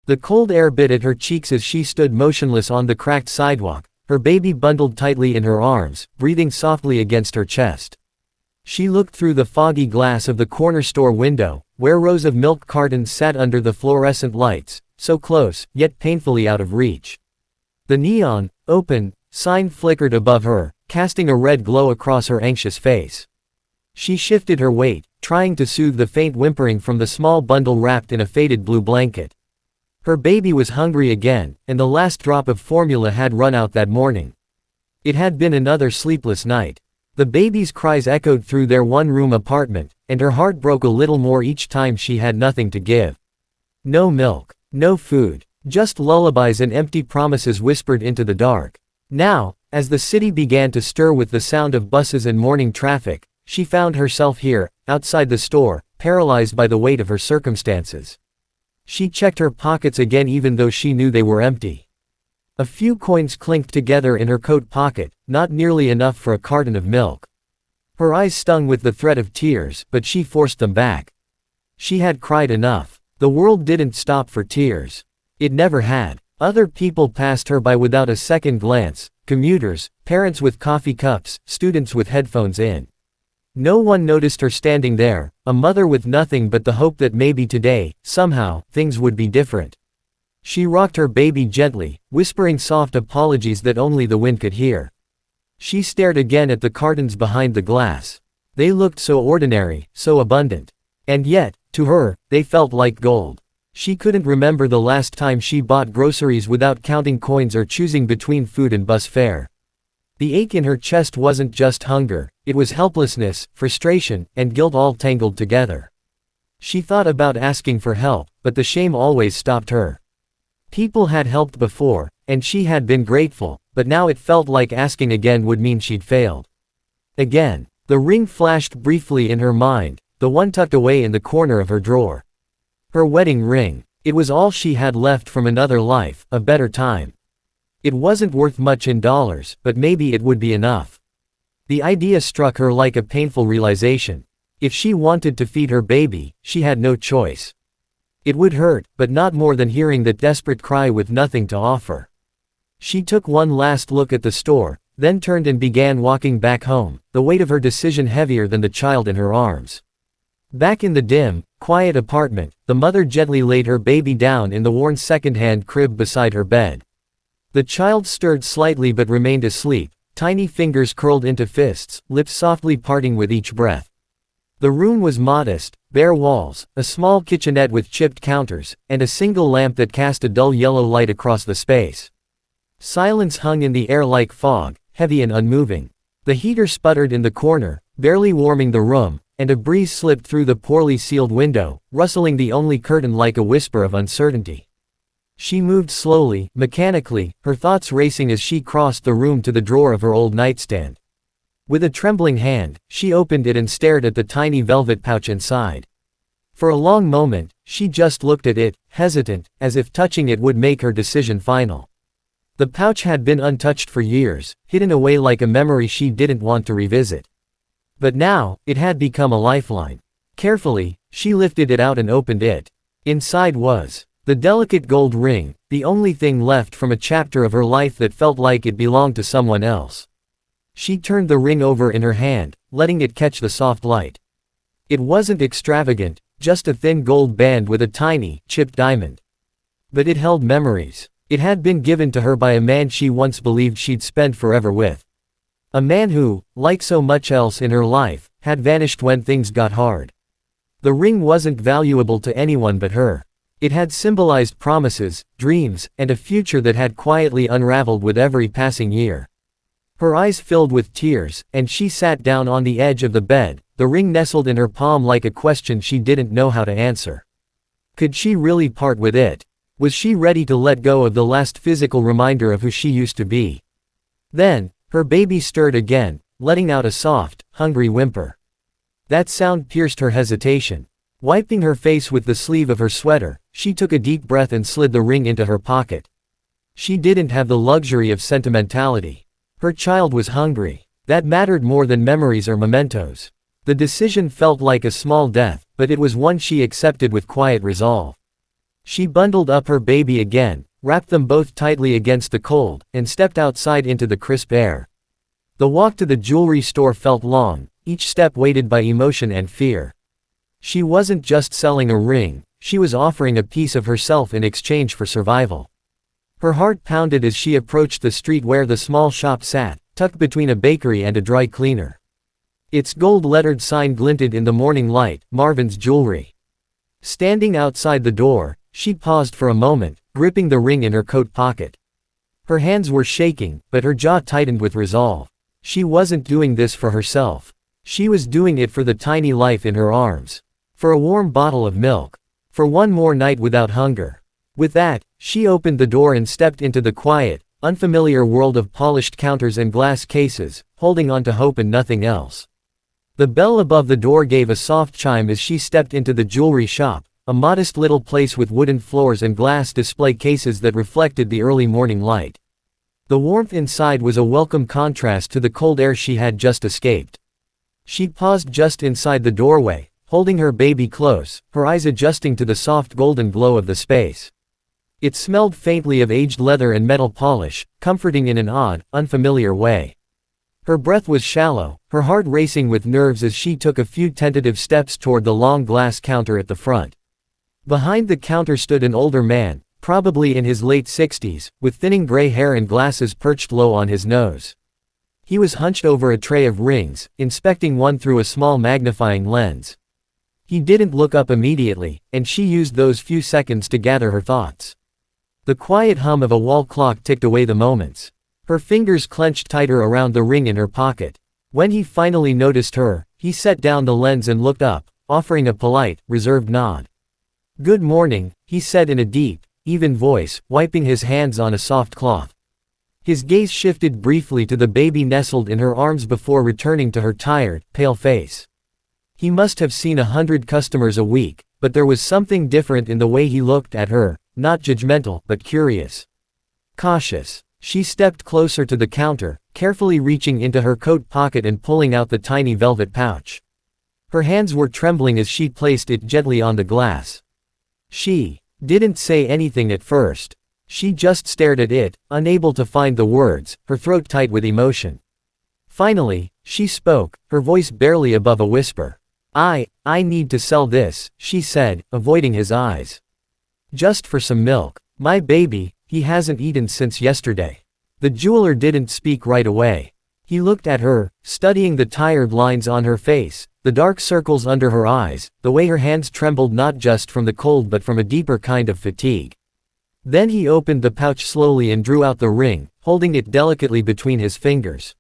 The cold air bit at her cheeks as she stood motionless on the cracked sidewalk, her baby bundled tightly in her arms, breathing softly against her chest. She looked through the foggy glass of the corner store window, where rows of milk cartons sat under the fluorescent lights, so close, yet painfully out of reach. The neon, open, sign flickered above her, casting a red glow across her anxious face. She shifted her weight, trying to soothe the faint whimpering from the small bundle wrapped in a faded blue blanket. Her baby was hungry again, and the last drop of formula had run out that morning. It had been another sleepless night. The baby's cries echoed through their one-room apartment, and her heart broke a little more each time she had nothing to give. No milk, no food, just lullabies and empty promises whispered into the dark. Now, as the city began to stir with the sound of buses and morning traffic, she found herself here, outside the store, paralyzed by the weight of her circumstances. She checked her pockets again even though she knew they were empty. A few coins clinked together in her coat pocket, not nearly enough for a carton of milk. Her eyes stung with the threat of tears, but she forced them back. She had cried enough. The world didn't stop for tears. It never had. Other people passed her by without a second glance, commuters, parents with coffee cups, students with headphones in. No one noticed her standing there, a mother with nothing but the hope that maybe today, somehow, things would be different. She rocked her baby gently, whispering soft apologies that only the wind could hear. She stared again at the cartons behind the glass. They looked so ordinary, so abundant. And yet, to her, they felt like gold. She couldn't remember the last time she bought groceries without counting coins or choosing between food and bus fare. The ache in her chest wasn't just hunger, it was helplessness, frustration, and guilt all tangled together. She thought about asking for help, but the shame always stopped her. People had helped before, and she had been grateful, but now it felt like asking again would mean she'd failed. Again, the ring flashed briefly in her mind, the one tucked away in the corner of her drawer. Her wedding ring. It was all she had left from another life, a better time. It wasn't worth much in dollars, but maybe it would be enough. The idea struck her like a painful realization. If she wanted to feed her baby, she had no choice. It would hurt, but not more than hearing that desperate cry with nothing to offer. She took one last look at the store, then turned and began walking back home, the weight of her decision heavier than the child in her arms. Back in the dim, quiet apartment, the mother gently laid her baby down in the worn second-hand crib beside her bed. The child stirred slightly but remained asleep, tiny fingers curled into fists, lips softly parting with each breath. The room was modest, bare walls, a small kitchenette with chipped counters, and a single lamp that cast a dull yellow light across the space. Silence hung in the air like fog, heavy and unmoving. The heater sputtered in the corner, barely warming the room, and a breeze slipped through the poorly sealed window, rustling the only curtain like a whisper of uncertainty. She moved slowly, mechanically, her thoughts racing as she crossed the room to the drawer of her old nightstand. With a trembling hand, she opened it and stared at the tiny velvet pouch inside. For a long moment, she just looked at it, hesitant, as if touching it would make her decision final. The pouch had been untouched for years, hidden away like a memory she didn't want to revisit. But now, it had become a lifeline. Carefully, she lifted it out and opened it. Inside was the delicate gold ring, the only thing left from a chapter of her life that felt like it belonged to someone else. She turned the ring over in her hand, letting it catch the soft light. It wasn't extravagant, just a thin gold band with a tiny, chipped diamond. But it held memories. It had been given to her by a man she once believed she'd spend forever with. A man who, like so much else in her life, had vanished when things got hard. The ring wasn't valuable to anyone but her. It had symbolized promises, dreams, and a future that had quietly unraveled with every passing year. Her eyes filled with tears, and she sat down on the edge of the bed, the ring nestled in her palm like a question she didn't know how to answer. Could she really part with it? Was she ready to let go of the last physical reminder of who she used to be? Then, her baby stirred again, letting out a soft, hungry whimper. That sound pierced her hesitation. Wiping her face with the sleeve of her sweater, she took a deep breath and slid the ring into her pocket. She didn't have the luxury of sentimentality. Her child was hungry. That mattered more than memories or mementos. The decision felt like a small death, but it was one she accepted with quiet resolve. She bundled up her baby again, wrapped them both tightly against the cold, and stepped outside into the crisp air. The walk to the jewelry store felt long, each step weighted by emotion and fear. She wasn't just selling a ring, she was offering a piece of herself in exchange for survival. Her heart pounded as she approached the street where the small shop sat, tucked between a bakery and a dry cleaner. Its gold-lettered sign glinted in the morning light, Marvin's Jewelry. Standing outside the door, she paused for a moment, gripping the ring in her coat pocket. Her hands were shaking, but her jaw tightened with resolve. She wasn't doing this for herself. She was doing it for the tiny life in her arms. For a warm bottle of milk. For one more night without hunger. With that, she opened the door and stepped into the quiet, unfamiliar world of polished counters and glass cases, holding on to hope and nothing else. The bell above the door gave a soft chime as she stepped into the jewelry shop, a modest little place with wooden floors and glass display cases that reflected the early morning light. The warmth inside was a welcome contrast to the cold air she had just escaped. She paused just inside the doorway, holding her baby close, her eyes adjusting to the soft golden glow of the space. It smelled faintly of aged leather and metal polish, comforting in an odd, unfamiliar way. Her breath was shallow, her heart racing with nerves as she took a few tentative steps toward the long glass counter at the front. Behind the counter stood an older man, probably in his late 60s, with thinning gray hair and glasses perched low on his nose. He was hunched over a tray of rings, inspecting one through a small magnifying lens. He didn't look up immediately, and she used those few seconds to gather her thoughts. The quiet hum of a wall clock ticked away the moments. Her fingers clenched tighter around the ring in her pocket. When he finally noticed her, he set down the lens and looked up, offering a polite, reserved nod. "Good morning," he said in a deep, even voice, wiping his hands on a soft cloth. His gaze shifted briefly to the baby nestled in her arms before returning to her tired, pale face. He must have seen 100 customers a week, but there was something different in the way he looked at her, not judgmental, but curious. Cautious. She stepped closer to the counter, carefully reaching into her coat pocket and pulling out the tiny velvet pouch. Her hands were trembling as she placed it gently on the glass. She didn't say anything at first. She just stared at it, unable to find the words, her throat tight with emotion. Finally, she spoke, her voice barely above a whisper. I need to sell this," she said, avoiding his eyes. "Just for some milk. My baby, he hasn't eaten since yesterday." The jeweler didn't speak right away. He looked at her, studying the tired lines on her face, the dark circles under her eyes, the way her hands trembled not just from the cold but from a deeper kind of fatigue. Then he opened the pouch slowly and drew out the ring, holding it delicately between his fingers.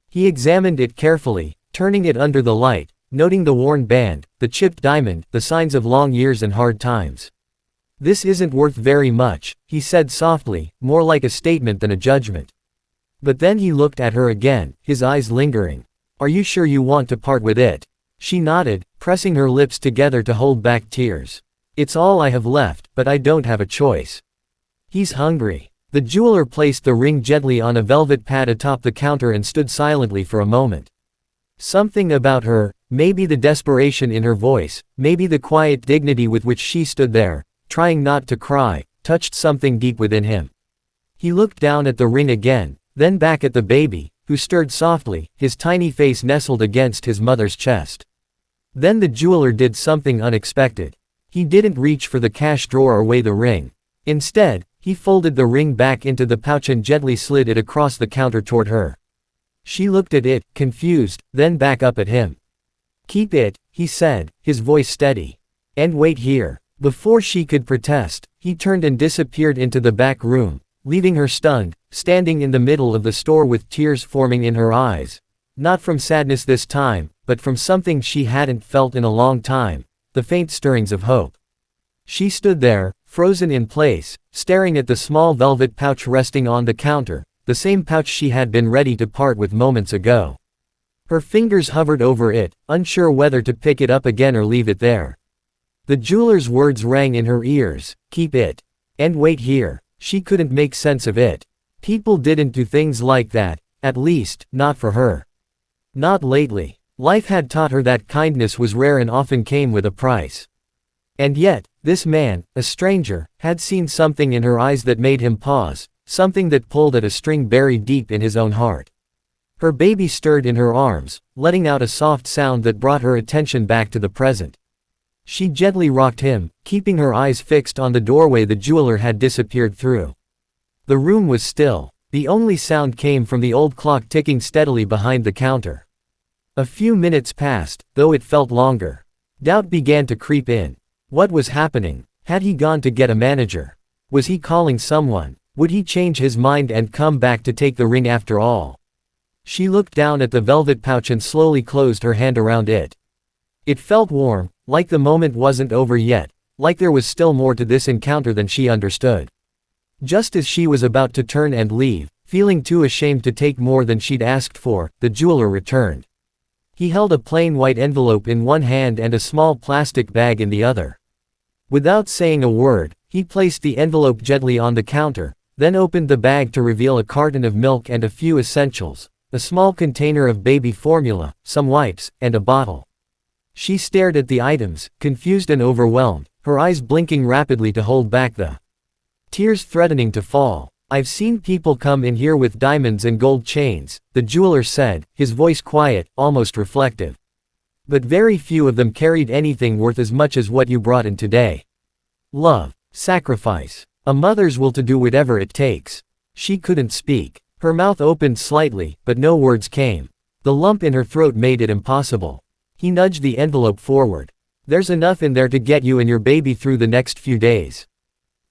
He examined it carefully, turning it under the light, noting the worn band, the chipped diamond, the signs of long years and hard times. "This isn't worth very much," he said softly, more like a statement than a judgment. But then he looked at her again, his eyes lingering. "Are you sure you want to part with it?" She nodded, pressing her lips together to hold back tears. "It's all I have left, but I don't have a choice." "He's hungry." The jeweler placed the ring gently on a velvet pad atop the counter and stood silently for a moment. Something about her, maybe the desperation in her voice, maybe the quiet dignity with which she stood there, trying not to cry, touched something deep within him. He looked down at the ring again, then back at the baby, who stirred softly, his tiny face nestled against his mother's chest. Then the jeweler did something unexpected. He didn't reach for the cash drawer or weigh the ring. Instead, he folded the ring back into the pouch and gently slid it across the counter toward her. She looked at it, confused, then back up at him. "Keep it," he said, his voice steady. "And wait here." Before she could protest, he turned and disappeared into the back room, leaving her stunned, standing in the middle of the store with tears forming in her eyes. Not from sadness this time, but from something she hadn't felt in a long time, the faint stirrings of hope. She stood there, frozen in place, staring at the small velvet pouch resting on the counter, the same pouch she had been ready to part with moments ago. Her fingers hovered over it, unsure whether to pick it up again or leave it there. The jeweler's words rang in her ears, "Keep it. And wait here." She couldn't make sense of it. People didn't do things like that, at least, not for her. Not lately. Life had taught her that kindness was rare and often came with a price. And yet, This man, a stranger, had seen something in her eyes that made him pause, something that pulled at a string buried deep in his own heart. Her baby stirred in her arms, letting out a soft sound that brought her attention back to the present. She gently rocked him, keeping her eyes fixed on the doorway the jeweler had disappeared through. The room was still. The only sound came from the old clock ticking steadily behind the counter. A few minutes passed, though it felt longer. Doubt began to creep in. What was happening? Had he gone to get a manager? Was he calling someone? Would he change his mind and come back to take the ring after all? She looked down at the velvet pouch and slowly closed her hand around it. It felt warm, like the moment wasn't over yet, like there was still more to this encounter than she understood. Just as she was about to turn and leave, feeling too ashamed to take more than she'd asked for, the jeweler returned. He held a plain white envelope in one hand and a small plastic bag in the other. Without saying a word, he placed the envelope gently on the counter, then opened the bag to reveal a carton of milk and a few essentials, a small container of baby formula, some wipes, and a bottle. She stared at the items, confused and overwhelmed, her eyes blinking rapidly to hold back the tears threatening to fall. "I've seen people come in here with diamonds and gold chains," the jeweler said, his voice quiet, almost reflective. "But very few of them carried anything worth as much as what you brought in today. Love, sacrifice, a mother's will to do whatever it takes." She couldn't speak. Her mouth opened slightly, but no words came. The lump in her throat made it impossible. He nudged the envelope forward. "There's enough in there to get you and your baby through the next few days.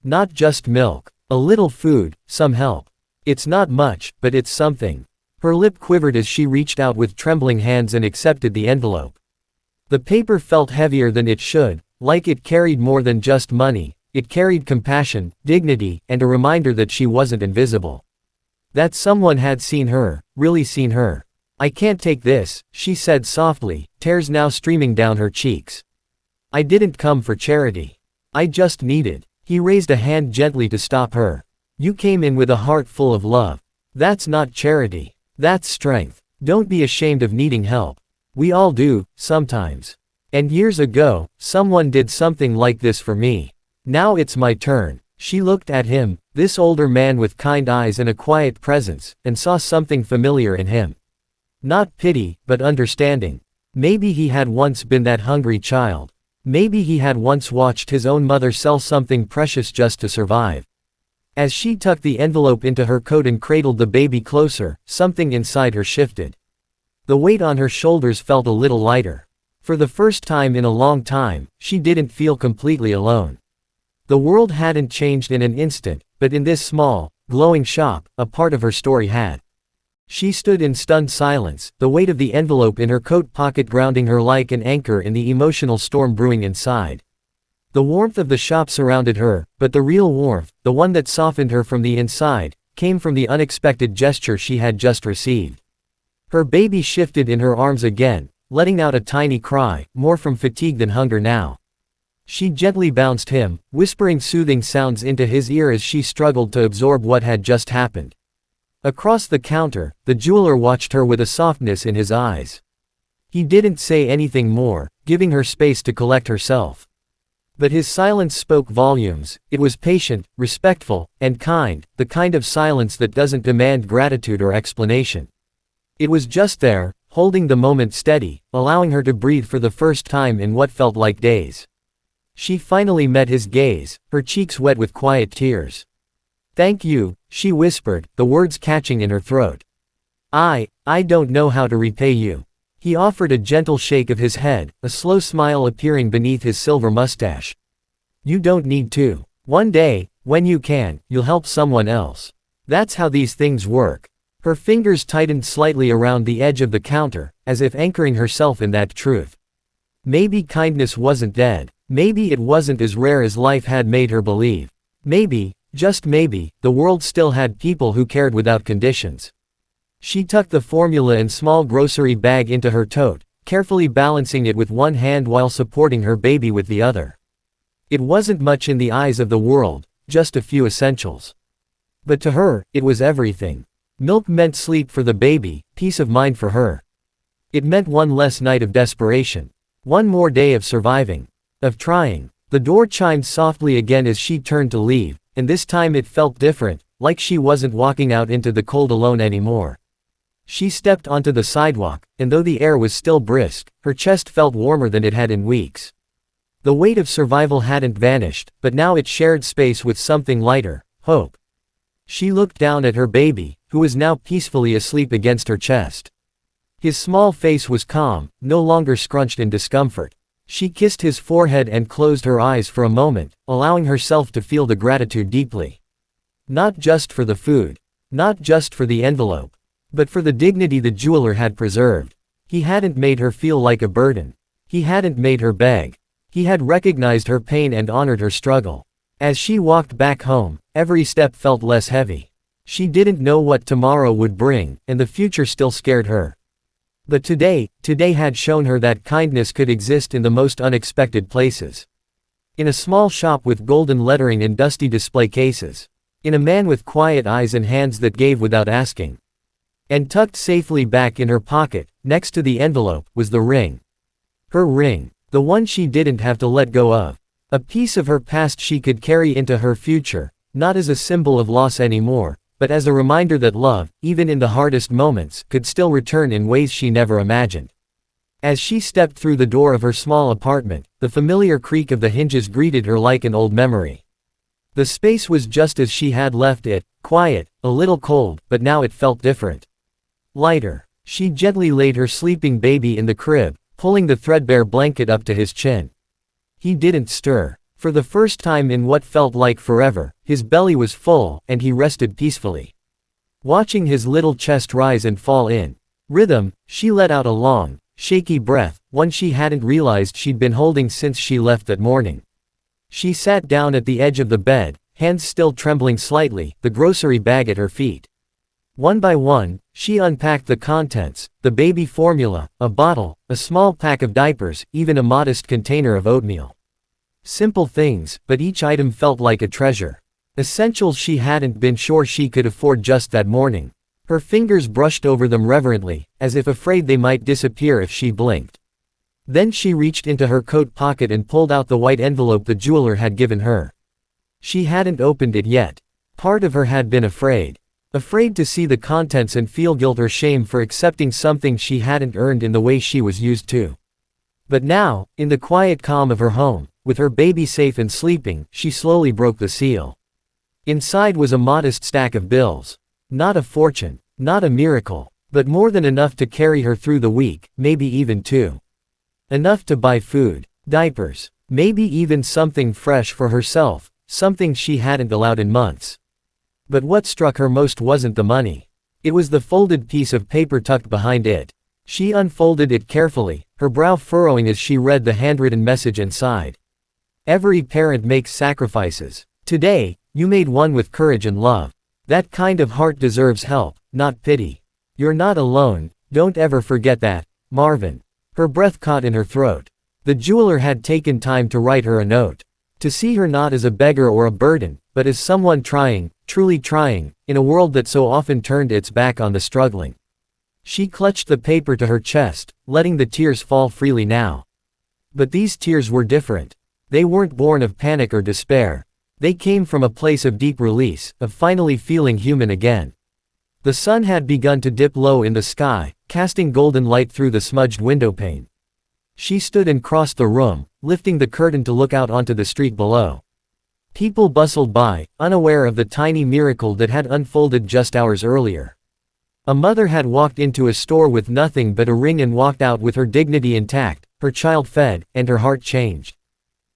Not just milk. A little food, some help. It's not much, but it's something." Her lip quivered as she reached out with trembling hands and accepted the envelope. The paper felt heavier than it should, like it carried more than just money. It carried compassion, dignity, and a reminder that she wasn't invisible. That someone had seen her, really seen her. "I can't take this," she said softly, tears now streaming down her cheeks. "I didn't come for charity. I just needed." He raised a hand gently to stop her. "You came in with a heart full of love. That's not charity. That's strength. Don't be ashamed of needing help. We all do, sometimes. And years ago, someone did something like this for me. Now it's my turn." She looked at him, this older man with kind eyes and a quiet presence, and saw something familiar in him. Not pity, but understanding. Maybe he had once been that hungry child. Maybe he had once watched his own mother sell something precious just to survive. As she tucked the envelope into her coat and cradled the baby closer, something inside her shifted. The weight on her shoulders felt a little lighter. For the first time in a long time, she didn't feel completely alone. The world hadn't changed in an instant, but in this small, glowing shop, a part of her story had. She stood in stunned silence, the weight of the envelope in her coat pocket grounding her like an anchor in the emotional storm brewing inside. The warmth of the shop surrounded her, but the real warmth, the one that softened her from the inside, came from the unexpected gesture she had just received. Her baby shifted in her arms again, letting out a tiny cry, more from fatigue than hunger now. She gently bounced him, whispering soothing sounds into his ear as she struggled to absorb what had just happened. Across the counter, the jeweler watched her with a softness in his eyes. He didn't say anything more, giving her space to collect herself. But his silence spoke volumes. It was patient, respectful, and kind, the kind of silence that doesn't demand gratitude or explanation. It was just there, holding the moment steady, allowing her to breathe for the first time in what felt like days. She finally met his gaze, her cheeks wet with quiet tears. "Thank you," she whispered, the words catching in her throat. I don't know how to repay you." He offered a gentle shake of his head, a slow smile appearing beneath his silver mustache. "You don't need to. One day, when you can, you'll help someone else. That's how these things work." Her fingers tightened slightly around the edge of the counter, as if anchoring herself in that truth. Maybe kindness wasn't dead. Maybe it wasn't as rare as life had made her believe. Maybe, just maybe, the world still had people who cared without conditions. She tucked the formula and small grocery bag into her tote, carefully balancing it with one hand while supporting her baby with the other. It wasn't much in the eyes of the world, just a few essentials. But to her, it was everything. Milk meant sleep for the baby, peace of mind for her. It meant one less night of desperation. One more day of surviving. Of trying. The door chimed softly again as she turned to leave, and this time it felt different, like she wasn't walking out into the cold alone anymore. She stepped onto the sidewalk, and though the air was still brisk, her chest felt warmer than it had in weeks. The weight of survival hadn't vanished, but now it shared space with something lighter, hope. She looked down at her baby, who was now peacefully asleep against her chest. His small face was calm, no longer scrunched in discomfort. She kissed his forehead and closed her eyes for a moment, allowing herself to feel the gratitude deeply. Not just for the food. Not just for the envelope. But for the dignity the jeweler had preserved. He hadn't made her feel like a burden. He hadn't made her beg. He had recognized her pain and honored her struggle. As she walked back home, every step felt less heavy. She didn't know what tomorrow would bring, and the future still scared her. But today had shown her that kindness could exist in the most unexpected places. In a small shop with golden lettering and dusty display cases. In a man with quiet eyes and hands that gave without asking. And tucked safely back in her pocket, next to the envelope, was the ring. Her ring. The one she didn't have to let go of. A piece of her past she could carry into her future, not as a symbol of loss anymore, but as a reminder that love, even in the hardest moments, could still return in ways she never imagined. As she stepped through the door of her small apartment, the familiar creak of the hinges greeted her like an old memory. The space was just as she had left it, quiet, a little cold, but now it felt different. Lighter. She gently laid her sleeping baby in the crib, pulling the threadbare blanket up to his chin. He didn't stir. For the first time in what felt like forever, his belly was full, and he rested peacefully. Watching his little chest rise and fall in rhythm, she let out a long, shaky breath, one she hadn't realized she'd been holding since she left that morning. She sat down at the edge of the bed, hands still trembling slightly, the grocery bag at her feet. One by one, she unpacked the contents, the baby formula, a bottle, a small pack of diapers, even a modest container of oatmeal. Simple things, but each item felt like a treasure. Essentials she hadn't been sure she could afford just that morning. Her fingers brushed over them reverently, as if afraid they might disappear if she blinked. Then she reached into her coat pocket and pulled out the white envelope the jeweler had given her. She hadn't opened it yet. Part of her had been afraid. Afraid to see the contents and feel guilt or shame for accepting something she hadn't earned in the way she was used to. But now, in the quiet calm of her home, with her baby safe and sleeping, she slowly broke the seal. Inside was a modest stack of bills. Not a fortune, not a miracle, but more than enough to carry her through the week, maybe even two. Enough to buy food, diapers, maybe even something fresh for herself, something she hadn't allowed in months. But what struck her most wasn't the money. It was the folded piece of paper tucked behind it. She unfolded it carefully, her brow furrowing as she read the handwritten message inside. Every parent makes sacrifices. Today, you made one with courage and love. That kind of heart deserves help, not pity. You're not alone, don't ever forget that, Marvin. Her breath caught in her throat. The jeweler had taken time to write her a note. To see her not as a beggar or a burden, but as someone trying, truly trying, in a world that so often turned its back on the struggling. She clutched the paper to her chest, letting the tears fall freely now. But these tears were different. They weren't born of panic or despair. They came from a place of deep release, of finally feeling human again. The sun had begun to dip low in the sky, casting golden light through the smudged windowpane. She stood and crossed the room, lifting the curtain to look out onto the street below. People bustled by, unaware of the tiny miracle that had unfolded just hours earlier. A mother had walked into a store with nothing but a ring and walked out with her dignity intact, her child fed, and her heart changed.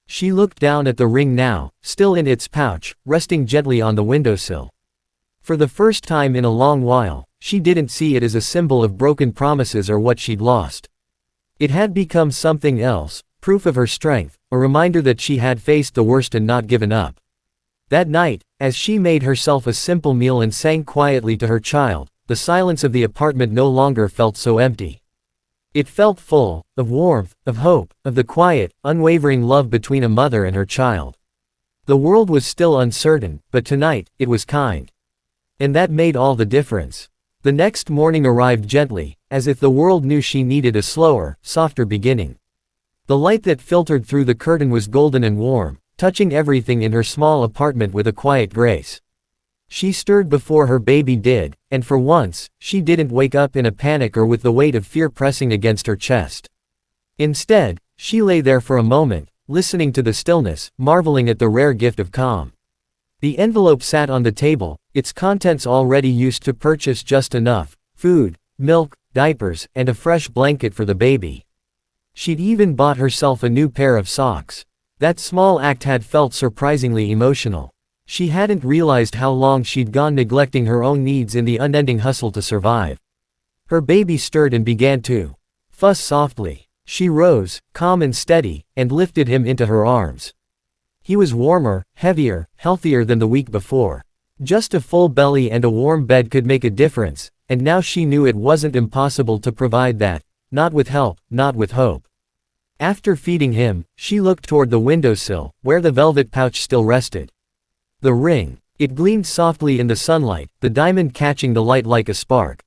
She looked down at the ring now, still in its pouch, resting gently on the windowsill. For the first time in a long while, she didn't see it as a symbol of broken promises or what she'd lost. It had become something else, proof of her strength, a reminder that she had faced the worst and not given up. That night, as she made herself a simple meal and sang quietly to her child, the silence of the apartment no longer felt so empty. It felt full, of warmth, of hope, of the quiet, unwavering love between a mother and her child. The world was still uncertain, but tonight, it was kind. And that made all the difference. The next morning arrived gently, as if the world knew she needed a slower, softer beginning. The light that filtered through the curtain was golden and warm, touching everything in her small apartment with a quiet grace. She stirred before her baby did, and for once, she didn't wake up in a panic or with the weight of fear pressing against her chest. Instead, she lay there for a moment, listening to the stillness, marveling at the rare gift of calm. The envelope sat on the table, its contents already used to purchase just enough food, milk, diapers, and a fresh blanket for the baby. She'd even bought herself a new pair of socks. That small act had felt surprisingly emotional. She hadn't realized how long she'd gone neglecting her own needs in the unending hustle to survive. Her baby stirred and began to fuss softly. She rose, calm and steady, and lifted him into her arms. He was warmer, heavier, healthier than the week before. Just a full belly and a warm bed could make a difference, and now she knew it wasn't impossible to provide that, not with help, not with hope. After feeding him, she looked toward the windowsill, where the velvet pouch still rested. The ring. It gleamed softly in the sunlight, the diamond catching the light like a spark.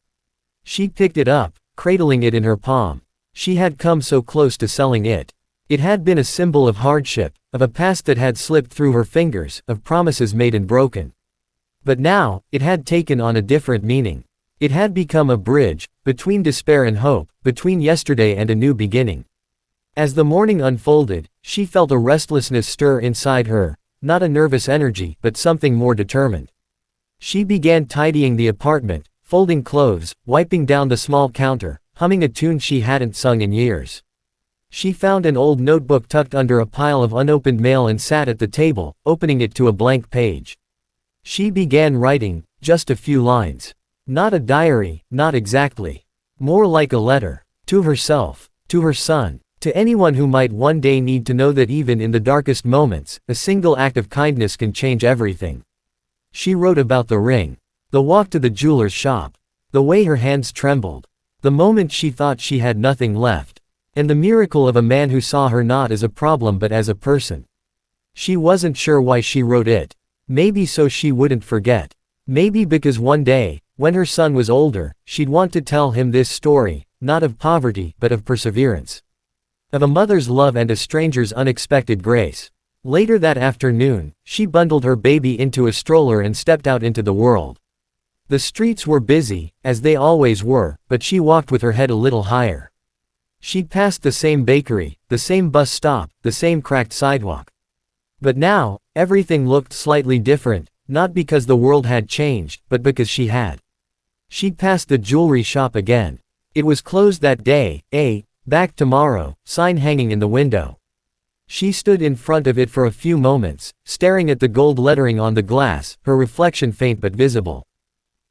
She picked it up, cradling it in her palm. She had come so close to selling it. It had been a symbol of hardship, of a past that had slipped through her fingers, of promises made and broken. But now, it had taken on a different meaning. It had become a bridge, between despair and hope, between yesterday and a new beginning. As the morning unfolded, she felt a restlessness stir inside her, not a nervous energy, but something more determined. She began tidying the apartment, folding clothes, wiping down the small counter, humming a tune she hadn't sung in years. She found an old notebook tucked under a pile of unopened mail and sat at the table, opening it to a blank page. She began writing, just a few lines. Not a diary, not exactly. More like a letter. To herself. To her son. To anyone who might one day need to know that even in the darkest moments, a single act of kindness can change everything. She wrote about the ring. The walk to the jeweler's shop. The way her hands trembled. The moment she thought she had nothing left. And the miracle of a man who saw her not as a problem but as a person. She wasn't sure why she wrote it. Maybe so she wouldn't forget. Maybe because one day, when her son was older, she'd want to tell him this story, not of poverty, but of perseverance. Of a mother's love and a stranger's unexpected grace. Later that afternoon, she bundled her baby into a stroller and stepped out into the world. The streets were busy, as they always were, but she walked with her head a little higher. She passed the same bakery, the same bus stop, the same cracked sidewalk. But now, everything looked slightly different, not because the world had changed, but because she had. She passed the jewelry shop again. It was closed that day, back tomorrow, sign hanging in the window. She stood in front of it for a few moments, staring at the gold lettering on the glass, her reflection faint but visible.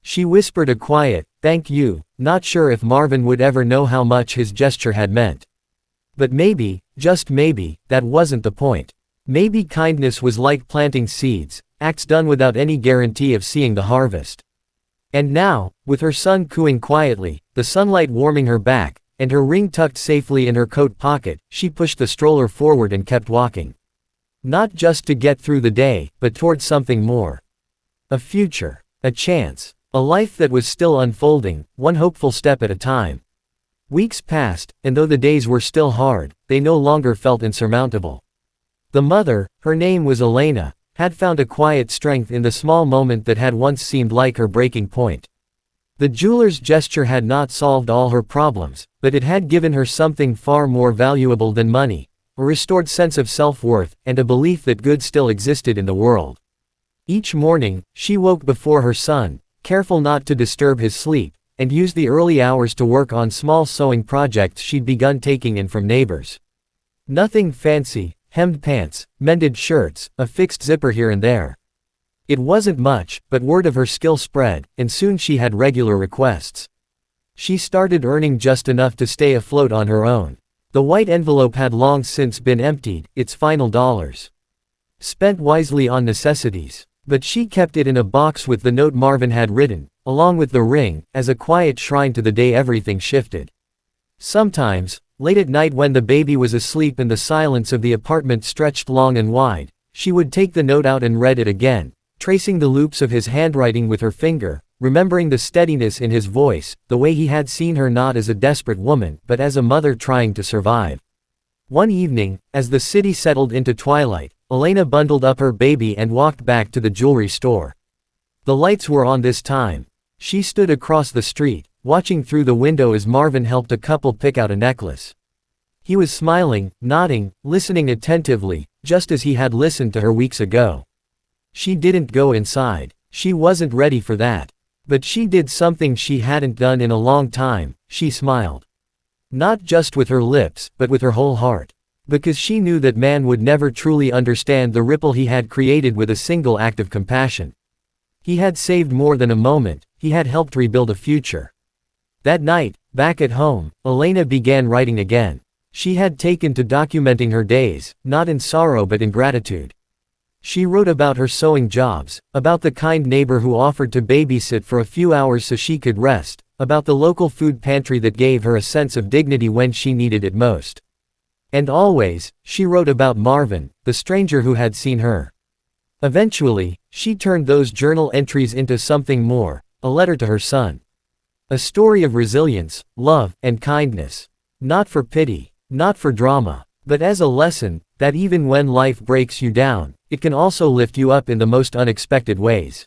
She whispered a quiet, "Thank you," not sure if Marvin would ever know how much his gesture had meant. But maybe, just maybe, that wasn't the point. Maybe kindness was like planting seeds, acts done without any guarantee of seeing the harvest. And now, with her son cooing quietly, the sunlight warming her back, and her ring tucked safely in her coat pocket, she pushed the stroller forward and kept walking. Not just to get through the day, but towards something more. A future. A chance. A life that was still unfolding, one hopeful step at a time. Weeks passed, and though the days were still hard, they no longer felt insurmountable. The mother, her name was Elena, had found a quiet strength in the small moment that had once seemed like her breaking point. The jeweler's gesture had not solved all her problems, but it had given her something far more valuable than money, a restored sense of self-worth, and a belief that good still existed in the world. Each morning, she woke before her son, careful not to disturb his sleep, and used the early hours to work on small sewing projects she'd begun taking in from neighbors. Nothing fancy, hemmed pants, mended shirts, a fixed zipper here and there. It wasn't much, but word of her skill spread, and soon she had regular requests. She started earning just enough to stay afloat on her own. The white envelope had long since been emptied, its final dollars spent wisely on necessities. But she kept it in a box with the note Marvin had written, along with the ring, as a quiet shrine to the day everything shifted. Sometimes, late at night when the baby was asleep and the silence of the apartment stretched long and wide, she would take the note out and read it again, tracing the loops of his handwriting with her finger, remembering the steadiness in his voice, the way he had seen her not as a desperate woman but as a mother trying to survive. One evening, as the city settled into twilight, Elena bundled up her baby and walked back to the jewelry store. The lights were on this time. She stood across the street, watching through the window as Marvin helped a couple pick out a necklace. He was smiling, nodding, listening attentively, just as he had listened to her weeks ago. She didn't go inside. She wasn't ready for that. But she did something she hadn't done in a long time. She smiled. Not just with her lips, but with her whole heart. Because she knew that man would never truly understand the ripple he had created with a single act of compassion. He had saved more than a moment, he had helped rebuild a future. That night, back at home, Elena began writing again. She had taken to documenting her days, not in sorrow but in gratitude. She wrote about her sewing jobs, about the kind neighbor who offered to babysit for a few hours so she could rest, about the local food pantry that gave her a sense of dignity when she needed it most. And always, she wrote about Marvin, the stranger who had seen her. Eventually, she turned those journal entries into something more, a letter to her son. A story of resilience, love, and kindness. Not for pity, not for drama, but as a lesson, that even when life breaks you down, it can also lift you up in the most unexpected ways.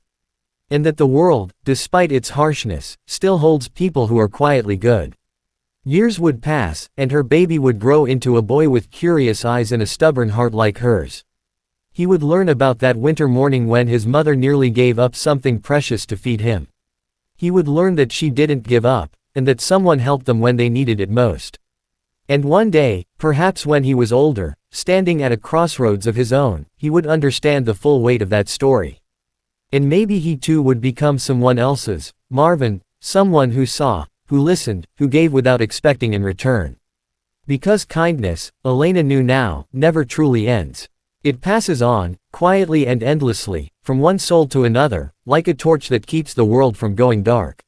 And that the world, despite its harshness, still holds people who are quietly good. Years would pass, and her baby would grow into a boy with curious eyes and a stubborn heart like hers. He would learn about that winter morning when his mother nearly gave up something precious to feed him. He would learn that she didn't give up, and that someone helped them when they needed it most. And one day, perhaps when he was older, standing at a crossroads of his own, he would understand the full weight of that story. And maybe he too would become someone else's, Marvin, someone who saw, who listened, who gave without expecting in return. Because kindness, Elena knew now, never truly ends. It passes on, quietly and endlessly, from one soul to another, like a torch that keeps the world from going dark.